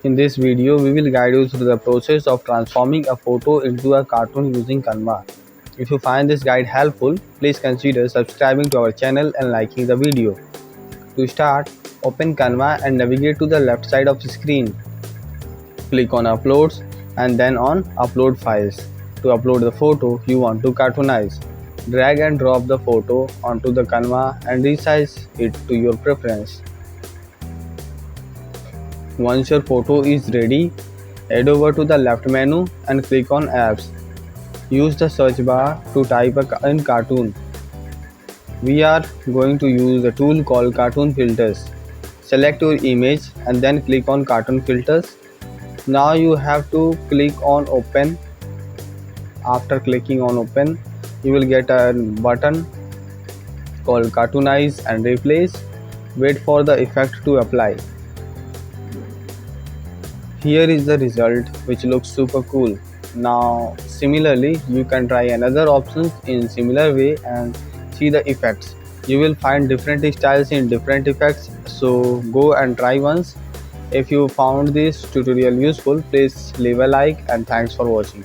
In this video, we will guide you through the process of transforming a photo into a cartoon using Canva. If you find this guide helpful, please consider subscribing to our channel and liking the video. To start, open Canva and navigate to the left side of the screen. Click on Uploads and then on Upload Files. To upload the photo you want to cartoonize, drag and drop the photo onto the Canva and resize it to your preference. Once your photo is ready, head over to the left menu and click on Apps. Use the search bar to type in cartoon. We are going to use a tool called Cartoon Filters. Select your image and then click on Cartoon Filters. Now you have to click on Open. After clicking on Open, you will get a button called Cartoonize and Replace. Wait for the effect to apply. Here is the result, which looks super cool. Now similarly, you can try another options in similar way and see the effects. You will find different styles in different effects, so go and try once. If you found this tutorial useful, please leave a like and thanks for watching.